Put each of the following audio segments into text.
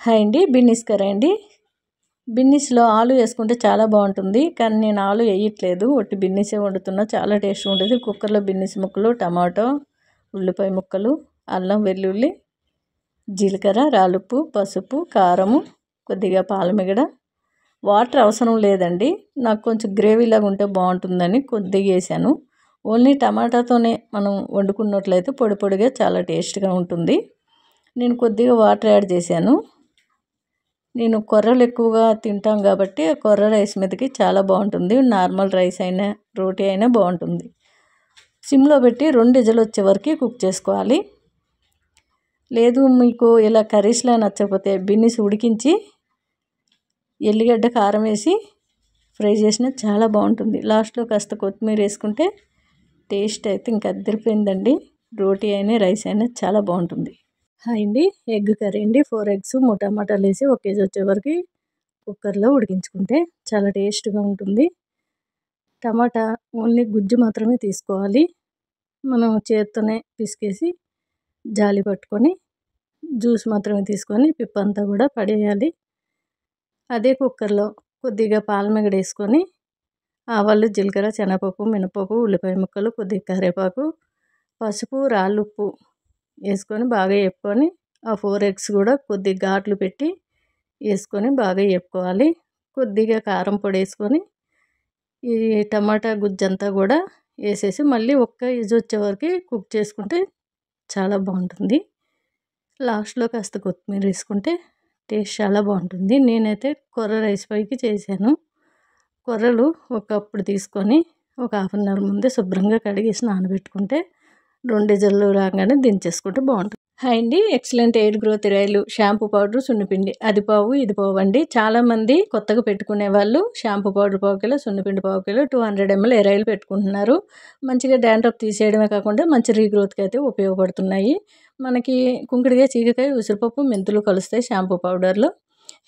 Hi అండి, బిన్నిస్ curry అండి. బిన్నిస్లో ఆలు వేసుకుంటే చాలా బాగుంటుంది, కానీ నేను ఆలు వేయట్లేదు, ఒట్టి బిన్నిసే వండుతున్నా. చాలా టేస్ట్గా ఉంటుంది. కుక్కర్లో బిన్నిస్ ముక్కలు, టమాటో, ఉల్లిపాయ ముక్కలు, అల్లం వెల్లుల్లి, జీలకర్ర, రాలుప్పు, పసుపు, కారము, కొద్దిగా పాలమిగడ. వాటర్ అవసరం లేదండి, నాకు కొంచెం గ్రేవీలాగా ఉంటే బాగుంటుందని కొద్దిగా వేసాను. ఓన్లీ టమాటాతోనే మనం వండుకున్నట్లయితే పొడి పొడిగా చాలా టేస్ట్గా ఉంటుంది. నేను కొద్దిగా వాటర్ యాడ్ చేశాను. నేను కొర్రలు ఎక్కువగా తింటాం కాబట్టి కొర్ర రైస్ మీదకి చాలా బాగుంటుంది. నార్మల్ రైస్ అయినా రోటీ అయినా బాగుంటుంది. సిమ్లో పెట్టి 2 విజిల్ వచ్చే వరకు కుక్ చేసుకోవాలి. లేదు మీకు ఇలా కర్రీస్లా నచ్చకపోతే బిన్నిస్ ఉడికించి ఎల్లిగడ్డ కారం వేసి ఫ్రై చేసినా చాలా బాగుంటుంది. లాస్ట్లో కాస్త కొత్తిమీర వేసుకుంటే టేస్ట్ అయితే ఇంకా అదిరిపోయిందండి. రోటీ అయినా రైస్ అయినా చాలా బాగుంటుంది. హాయ్ అండి, ఎగ్ కర్రీ అండి. 4 ఎగ్స్ 3 టమాటాలు వేసి 1 కేజీ వచ్చే వరకు కుక్కర్లో ఉడికించుకుంటే చాలా టేస్ట్గా ఉంటుంది. టమాటా ఓన్లీ గుజ్జు మాత్రమే తీసుకోవాలి. మనం చేత్తోనే పిసికేసి జాలి పట్టుకొని జ్యూస్ మాత్రమే తీసుకొని పిప్పంతా కూడా పడేయాలి. అదే కుక్కర్లో కొద్దిగా పాలమిగడ వేసుకొని ఆవాలు, జీలకర్ర, శనగపప్పు, మినపప్పు, ఉల్లిపాయ ముక్కలు, కొద్దిగా కరివేపాకు, పసుపు, రాళ్ళుప్పు వేసుకొని బాగా వేపుకొని ఆ 4 ఎగ్స్ కూడా కొద్దిగా ఘాట్లు పెట్టి వేసుకొని బాగా వేపుకోవాలి. కొద్దిగా కారం పొడి వేసుకొని ఈ టమాటా గుజ్జంతా కూడా వేసేసి మళ్ళీ ఒక్క విజిల్ వచ్చే వరకు కుక్ చేసుకుంటే చాలా బాగుంటుంది. లాస్ట్లో కాస్త కొత్తిమీర వేసుకుంటే టేస్ట్ చాలా బాగుంటుంది. నేనైతే కొర్ర రైస్ పైకి చేశాను. కొర్రలు ఒక కప్పుడు తీసుకొని ఒక హాఫ్ అన్ అవర్ ముందే శుభ్రంగా కడిగేసి నానబెట్టుకుంటే 2 విజిల్లు రాగానే దించేసుకుంటే బాగుంటుంది. హాయ్ అండి, excellent hair growth oil, shampoo powder, సున్నిపిండి అది పావు ఇది పావు అండి. చాలామంది కొత్తగా పెట్టుకునే వాళ్ళు షాంపూ పౌడర్ పావు కిలో, సున్నిపిండి పావు కిలో, 200 ml ఎయిర్ ఆయిల్ పెట్టుకుంటున్నారు. మంచిగా డాండ్రఫ్ తీసేయడమే కాకుండా మంచి రీగ్రోత్కి అయితే ఉపయోగపడుతున్నాయి. మనకి కుంకుడుకాయ, చీకకాయ, ఉసిరిపప్పు, మెంతులు కలుస్తాయి షాంపూ పౌడర్లో.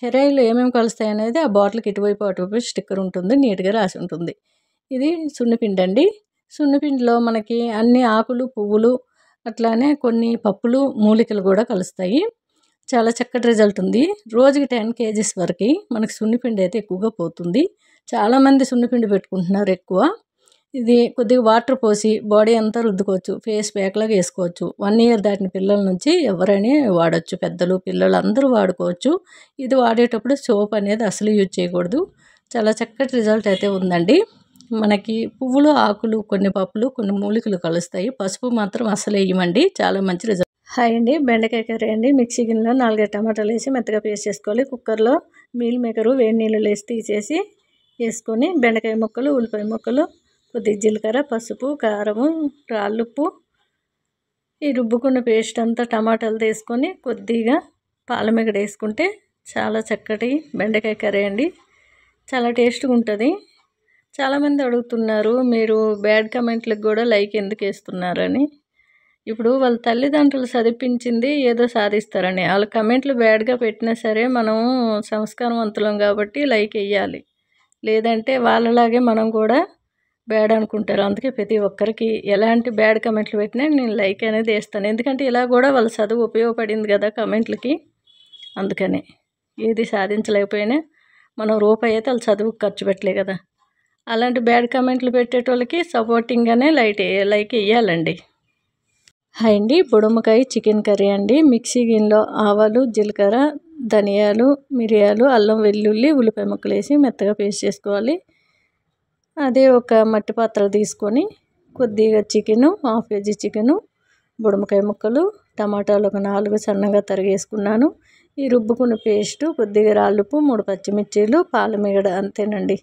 హెయిర్ ఆయిల్ ఏమేమి కలుస్తాయి అనేది ఆ బాటిల్కి ఇటువైపు అటువైపు స్టిక్కర్ ఉంటుంది, నీట్గా రాసి ఉంటుంది. ఇది సున్నిపిండి అండి. సున్నిపిండిలో మనకి అన్ని ఆకులు, పువ్వులు, అట్లానే కొన్ని పప్పులు, మూలికలు కూడా కలుస్తాయి. చాలా చక్కటి రిజల్ట్ ఉంది. రోజుకి 10 kgs వరకు మనకి సున్నిపిండి అయితే ఎక్కువగా పోతుంది. చాలామంది సున్నిపిండి పెట్టుకుంటున్నారు ఎక్కువ. ఇది కొద్దిగా వాటర్ పోసి బాడీ అంతా రుద్దుకోవచ్చు, ఫేస్ ప్యాక్లాగా వేసుకోవచ్చు. 1 year దాటిన పిల్లల నుంచి ఎవరైనా వాడచ్చు, పెద్దలు పిల్లలు అందరూ వాడుకోవచ్చు. ఇది వాడేటప్పుడు సోప్ అనేది అసలు యూజ్ చేయకూడదు. చాలా చక్కటి రిజల్ట్ అయితే ఉందండి. మనకి పువ్వులు, ఆకులు, కొన్ని పప్పులు, కొన్ని మూలికలు కలుస్తాయి. పసుపు మాత్రం అసలు వేయమండి, చాలా మంచి రిజల్ట్. హాయ్ అండి, బెండకాయ కర్రీ అండి. మిక్సీ గిన్నెలో 4 టమాటాలు వేసి మెత్తగా పేస్ట్ చేసుకోవాలి. కుక్కర్లో మీల్ మేకరు వేడి నీళ్ళు వేసి తీసేసి వేసుకొని బెండకాయ ముక్కలు, ఉల్లిపాయ ముక్కలు, కొద్దిగా జీలకర్ర, పసుపు, కారము, రాళ్ళుప్పు, ఈ రుబ్బుకున్న పేస్ట్ అంతా టమాటాలు వేసుకొని కొద్దిగా పాలమిగడ వేసుకుంటే చాలా చక్కటి బెండకాయ కర్రీ అండి. చాలా టేస్ట్గా ఉంటుంది. చాలామంది అడుగుతున్నారు, మీరు బ్యాడ్ కమెంట్లకు కూడా లైక్ ఎందుకు వేస్తున్నారని. ఇప్పుడు వాళ్ళ తల్లిదండ్రులు చదివించింది ఏదో సాధిస్తారని వాళ్ళ కమెంట్లు బ్యాడ్గా పెట్టినా సరే మనం సంస్కారవంతులం కాబట్టి లైక్ వేయాలి. లేదంటే వాళ్ళలాగే మనం కూడా బ్యాడ్ అనుకుంటారు. అందుకే ప్రతి ఒక్కరికి ఎలాంటి బ్యాడ్ కమెంట్లు పెట్టినా నేను లైక్ అనేది వేస్తాను. ఎందుకంటే ఇలా కూడా వాళ్ళ చదువు ఉపయోగపడింది కదా కమెంట్లకి. అందుకనే ఏది సాధించలేకపోయినా మనం రూపాయి అయితే వాళ్ళ చదువుకు ఖర్చు పెట్టలే కదా. అలాంటి బ్యాడ్ కమెంట్లు పెట్టేటోళ్ళకి సపోర్టింగ్గానే లైక్ వేయాలండి. హాయ్ అండి, బుడమకాయ చికెన్ కర్రీ అండి. మిక్సీ గిన్నెలో ఆవాలు, జీలకర్ర, ధనియాలు, మిరియాలు, అల్లం వెల్లుల్లి, ఉల్లిపాయ ముక్కలు వేసి మెత్తగా పేస్ట్ చేసుకోవాలి. అదే ఒక మట్టి పాత్ర తీసుకొని కొద్దిగా చికెను, 1/2 kg చికెను, బుడమకాయ ముక్కలు, టమాటాలు ఒక 4 సన్నగా తరిగేసుకున్నాను. ఈ రుబ్బుకున్న పేస్టు, కొద్దిగా రాళ్ళుప్పు, 3 పచ్చిమిర్చీలు, పాలమిగడ, అంతేనండి.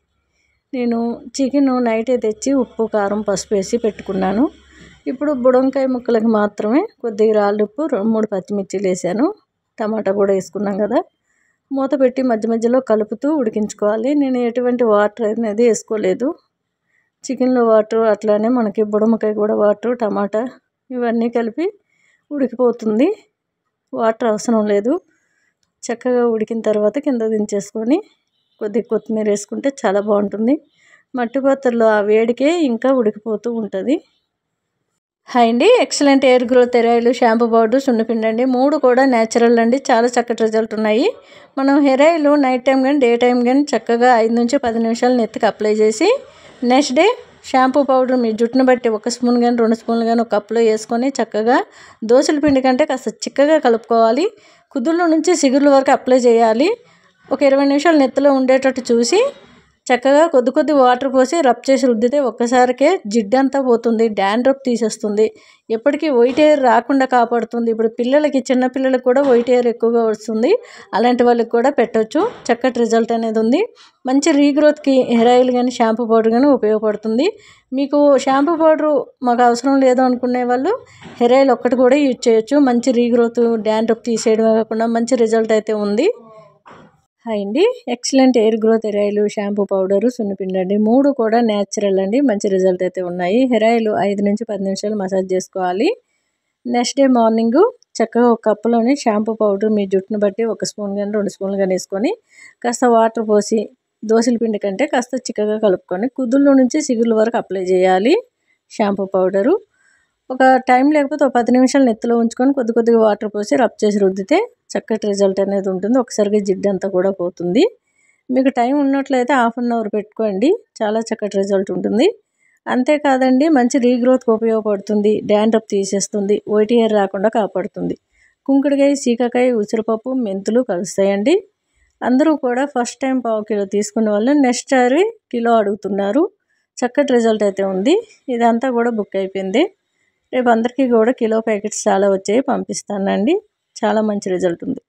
నేను చికెను నైటే తెచ్చి ఉప్పు, కారం, పసుపు వేసి పెట్టుకున్నాను. ఇప్పుడు బుడంకాయ ముక్కలకి మాత్రమే కొద్దిగా రాళ్ళుప్పు, 3 పచ్చిమిర్చీలు వేసాను. టమాటా కూడా వేసుకున్నాం కదా. మూత పెట్టి మధ్య మధ్యలో కలుపుతూ ఉడికించుకోవాలి. నేను ఎటువంటి వాటర్ అనేది వేసుకోలేదు. చికెన్లో వాటర్ అట్లానే మనకి బుడమకాయ కూడా వాటర్, టమాటా ఇవన్నీ కలిపి ఉడికిపోతుంది. వాటర్ అవసరం లేదు. చక్కగా ఉడికిన తర్వాత కింద దించేసుకొని కొద్దిగా కొత్తిమీర వేసుకుంటే చాలా బాగుంటుంది. మట్టి పాత్రలో ఆ వేడికే ఇంకా ఉడికిపోతూ ఉంటుంది. హాయ్ అండి, excellent hair growth hair oil, shampoo powder, సున్నిపిండి అండి. 3 కూడా న్యాచురల్ అండి. చాలా చక్కటి రిజల్ట్ ఉన్నాయి. మనం హెయిర్ ఆయిల్ నైట్ టైం కానీ డే టైం కానీ చక్కగా 5 నుంచి 10 నిమిషాలు నెత్తికి అప్లై చేసి నెక్స్ట్ డే షాంపూ పౌడర్ మీ జుట్టును బట్టి 1 స్పూన్ కానీ 2 స్పూన్లు కానీ ఒక కప్లో వేసుకొని చక్కగా దోసల పిండి కంటే కాస్త చిక్కగా కలుపుకోవాలి. కుదుళ్ళ నుంచి సిగుర్ల వరకు అప్లై చేయాలి. ఒక 20 నిమిషాలు నెత్తిలో ఉండేటట్టు చూసి చక్కగా కొద్ది వాటర్ పోసి రబ్ చేసి రుద్దితే ఒక్కసారికే జిడ్డంతా పోతుంది. డాండ్రఫ్ తీసేస్తుంది. ఎప్పటికీ వైట్ హెయిర్ రాకుండా కాపాడుతుంది. ఇప్పుడు పిల్లలకి, చిన్న పిల్లలకు కూడా వైట్ హెయిర్ ఎక్కువగా వస్తుంది. అలాంటి వాళ్ళకి కూడా పెట్టవచ్చు. చక్కటి రిజల్ట్ అనేది ఉంది. మంచి రీగ్రోత్కి హెయిర్ ఆయిల్ కానీ షాంపూ పౌడర్ కానీ ఉపయోగపడుతుంది. మీకు షాంపూ పౌడరు మాకు అవసరం లేదు అనుకునే వాళ్ళు హెయిర్ ఆయిల్ ఒక్కటి కూడా యూజ్ చేయొచ్చు. మంచి రీగ్రోత్, డాండ్రఫ్ తీసేయడమే కాకుండా మంచి రిజల్ట్ అయితే ఉంది. హాయ్ అండి, excellent hair growth hair oil, shampoo powder, సున్నిపిండి అండి. 3 కూడా న్యాచురల్ అండి. మంచి రిజల్ట్ అయితే ఉన్నాయి. హెయిర్ ఆయిల్ 5 నుంచి 10 నిమిషాలు మసాజ్ చేసుకోవాలి. నెక్స్ట్ డే మార్నింగ్ చక్కగా ఒక కప్పులోని షాంపూ పౌడర్ మీ జుట్టును బట్టి 1 స్పూన్ కానీ 2 స్పూన్లు కానీ వేసుకొని కాస్త వాటర్ పోసి దోసల పిండి కంటే కాస్త చిక్కగా కలుపుకొని కుదుళ్ళ నుంచి సిగుర్ల వరకు అప్లై చేయాలి. షాంపూ పౌడరు ఒక టైం లేకపోతే ఒక 10 నిమిషాలు నెత్తిలో ఉంచుకొని కొద్దిగా వాటర్ పోసి రబ్ చేసి రుద్దితే చక్కటి రిజల్ట్ అనేది ఉంటుంది. ఒకసారిగా జిడ్డు అంతా కూడా పోతుంది. మీకు టైం ఉన్నట్లయితే 1/2 అవర్ పెట్టుకోండి. చాలా చక్కటి రిజల్ట్ ఉంటుంది. అంతేకాదండి, మంచి రీగ్రోత్కి ఉపయోగపడుతుంది. డాండ్రఫ్ తీసేస్తుంది. వైట్ హెయిర్ రాకుండా కాపాడుతుంది. కుంకుడుకాయ, సీకాకాయ, ఉసిరిపప్పు, మెంతులు కలుస్తాయండి. అందరూ కూడా ఫస్ట్ టైం 1/2 కిలో తీసుకునే వాళ్ళు నెక్స్ట్ సారి కిలో అడుగుతున్నారు. చక్కటి రిజల్ట్ అయితే ఉంది. ఇదంతా కూడా బుక్ అయిపోయింది. రేపు అందరికీ కూడా కిలో ప్యాకెట్స్ చాలా వచ్చాయి, పంపిస్తానండి. చాలా మంచి రిజల్ట్ ఉంది.